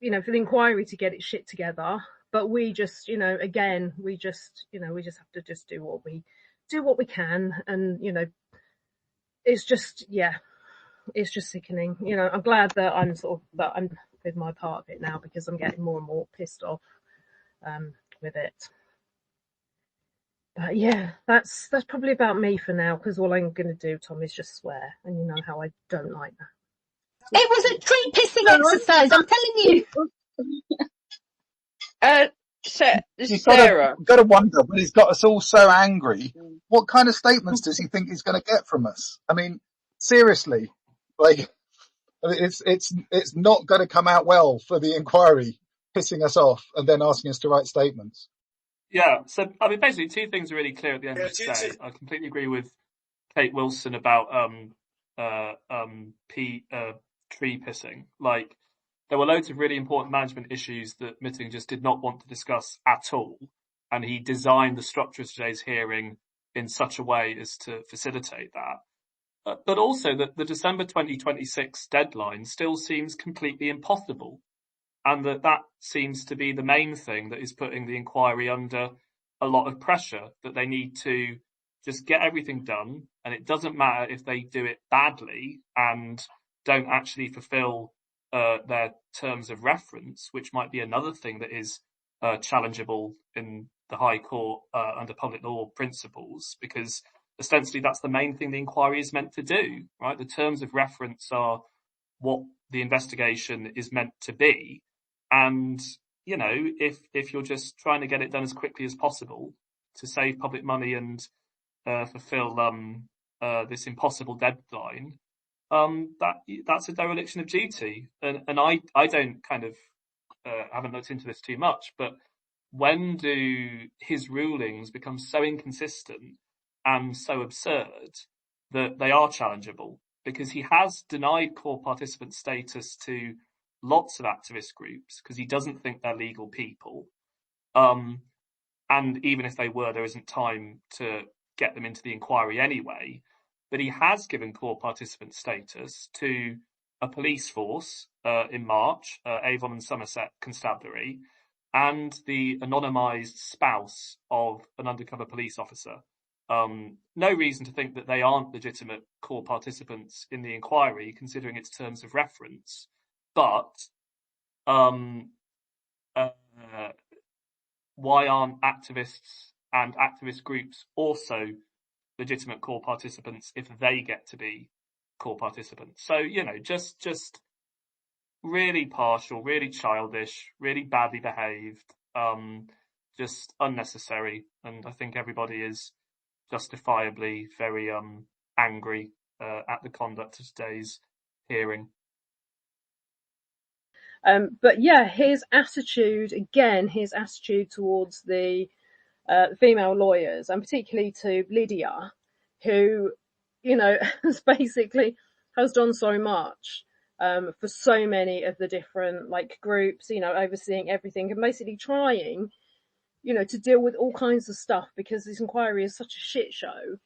you know, for the inquiry to get its shit together. But we just, you know, again, we just have to just do what we can. And, you know, it's just, yeah, it's just sickening. You know, I'm glad that I'm with my part of it now, because I'm getting more and more pissed off, with it. But yeah, that's probably about me for now, because all I'm going to do, Tom, is just swear. And you know how I don't like that. It was a tree pissing exercise, I'm telling you. You've got to wonder, when he's got us all so angry, what kind of statements does he think he's going to get from us? I mean, seriously, like, it's not going to come out well for the inquiry, pissing us off and then asking us to write statements. Yeah, so I mean, basically, two things are really clear at the end of the day. I completely agree with Kate Wilson about tree pissing. Like, there were loads of really important management issues that Mitting just did not want to discuss at all, and he designed the structure of today's hearing in such a way as to facilitate that. But also that the December 2026 deadline still seems completely impossible. And that seems to be the main thing that is putting the inquiry under a lot of pressure, that they need to just get everything done. And it doesn't matter if they do it badly and don't actually fulfill their terms of reference, which might be another thing that is challengeable in the High Court under public law principles, because ostensibly that's the main thing the inquiry is meant to do, right? The terms of reference are what the investigation is meant to be. And, you know, if you're just trying to get it done as quickly as possible to save public money and fulfill this impossible deadline, that's a dereliction of duty. And I don't kind of haven't looked into this too much, but when do his rulings become so inconsistent and so absurd that they are challengeable? Because he has denied core participant status to lots of activist groups because he doesn't think they're legal people. And even if they were, there isn't time to get them into the inquiry anyway. But he has given core participant status to a police force in March, Avon and Somerset Constabulary, and the anonymised spouse of an undercover police officer. No reason to think that they aren't legitimate core participants in the inquiry, considering its terms of reference. But why aren't activists and activist groups also legitimate core participants if they get to be core participants? So, you know, just really partial, really childish, really badly behaved, just unnecessary. And I think everybody is justifiably very angry at the conduct of today's hearing. But yeah, his attitude towards the female lawyers, and particularly to Lydia, who, you know, has done so much for so many of the different like groups, you know, overseeing everything and basically trying, you know, to deal with all kinds of stuff, because this inquiry is such a shit show.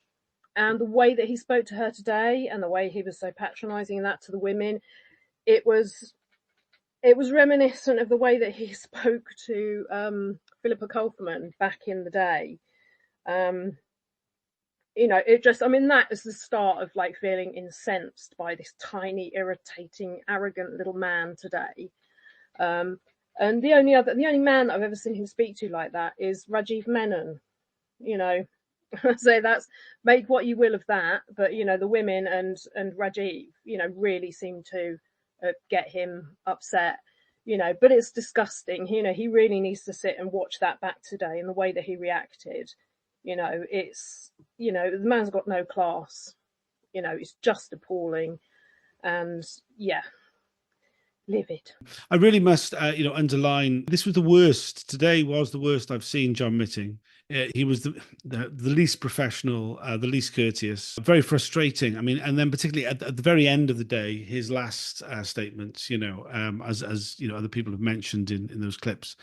And the way that he spoke to her today, and the way he was so patronising that to the women, it was reminiscent of the way that he spoke to Philippa Kaufman back in the day. That is the start of like feeling incensed by this tiny, irritating, arrogant little man today. And the only man that I've ever seen him speak to like that is Rajiv Menon. So that's, make what you will of that, but the women and Rajiv, really seem to get him upset. But it's disgusting. He really needs to sit and watch that back today, and the way that he reacted. It's the man's got no class. It's just appalling, and yeah. Livid. I really must, underline, this was the worst. Today was the worst I've seen John Mitting. He was the least professional, the least courteous, very frustrating. I mean, and then particularly at the very end of the day, his last statements, as other people have mentioned in those clips.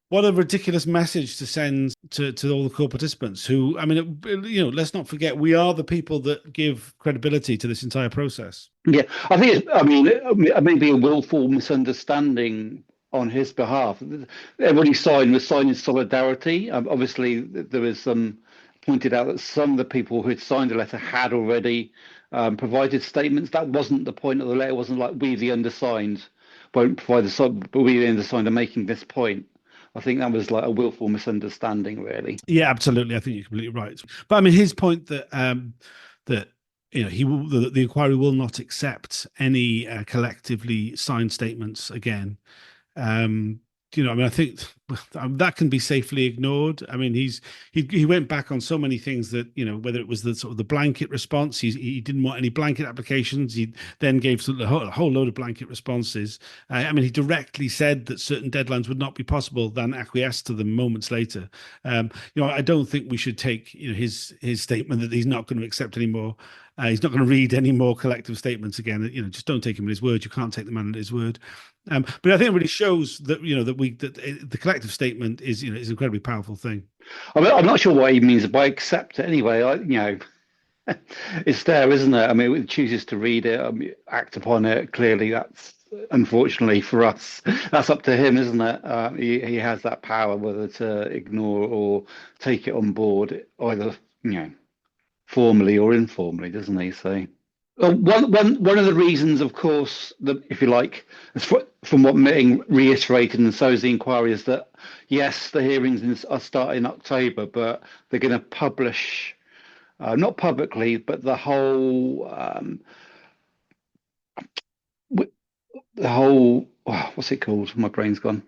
What a ridiculous message to send to all the core participants who, let's not forget, we are the people that give credibility to this entire process. Yeah, I think it may be a willful misunderstanding on his behalf. Everybody was signed in solidarity. Obviously, there was pointed out that some of the people who had signed the letter had already provided statements. That wasn't the point of the letter. It wasn't like we, the undersigned, won't provide but we, the undersigned, are making this point. I think that was like a willful misunderstanding, really. Yeah, absolutely. I think you're completely right. But I mean, his point that the inquiry will not accept any collectively signed statements again. I think that can be safely ignored. I mean, he went back on so many things that, whether it was the sort of the blanket response, he didn't want any blanket applications. He then gave a whole load of blanket responses. He directly said that certain deadlines would not be possible, then acquiesced to them moments later. I don't think we should take, his statement that he's not going to accept any more. He's not going to read any more collective statements again. Just don't take him at his word. You can't take the man at his word. But I think it really shows that that the collective statement is is an incredibly powerful thing. I'm not sure what he means by accept it anyway. It's there, isn't it? I mean, it chooses to read it, act upon it. Clearly, that's unfortunately for us. That's up to him, isn't it? He has that power whether to ignore or take it on board, either formally or informally, doesn't he? So. One of the reasons, of course, that, if you like, from what Mitting reiterated, and so is the inquiry, is that yes, the hearings are starting in October, but they're going to publish, not publicly, but the whole what's it called? My brain's gone.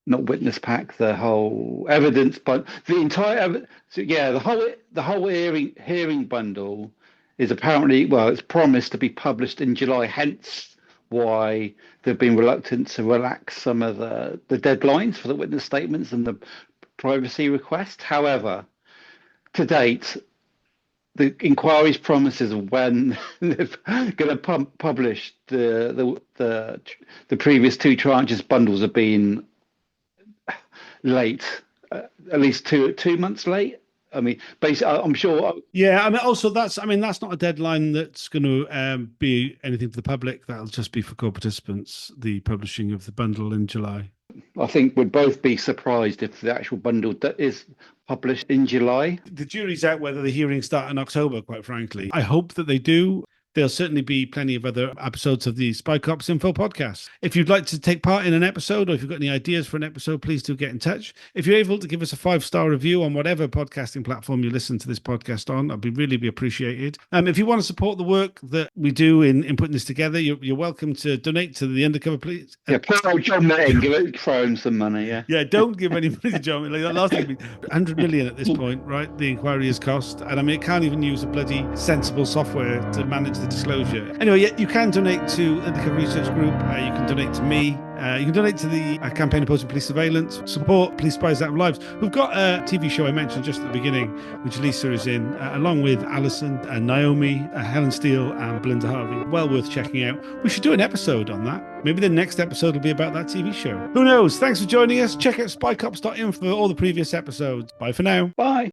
Not witness pack, the whole evidence, but the entire the whole hearing bundle is apparently, it's promised to be published in July, hence why they've been reluctant to relax some of the deadlines for the witness statements and the privacy request. However, to date, the inquiry's promises of when they're going to publish the previous two tranches bundles have been late, at least two months late. I mean, basically, I'm sure. Yeah, also that's not a deadline that's going to be anything for the public. That'll just be for core participants, the publishing of the bundle in July. I think we'd both be surprised if the actual bundle is published in July. The jury's out whether the hearings start in October, quite frankly. I hope that they do. There'll certainly be plenty of other episodes of the Spy Cops Info podcast. If you'd like to take part in an episode, or if you've got any ideas for an episode, please do get in touch. If you're able to give us a 5-star review on whatever podcasting platform you listen to this podcast on, I'd be really appreciated. If you want to support the work that we do in putting this together, you're welcome to donate to the Undercover Police. Poor old John Mitting, throw him some money, yeah. Yeah, don't give any money to John. Like, last thing would be 100 million at this point, right? The inquiry has cost. And it can't even use a bloody sensible software to manage the disclosure. Anyway, you can donate to the Undercover Research Group. You can donate to me. You can donate to the campaign opposing police surveillance. Support Police Spies Out of Lives. We've got a TV show I mentioned just at the beginning, which Lisa is in, along with Alison and Naomi, Helen Steele and Belinda Harvey. Well worth checking out. We should do an episode on that. Maybe the next episode will be about that TV show. Who knows? Thanks for joining us. Check out spycops.info for all the previous episodes. Bye for now. Bye.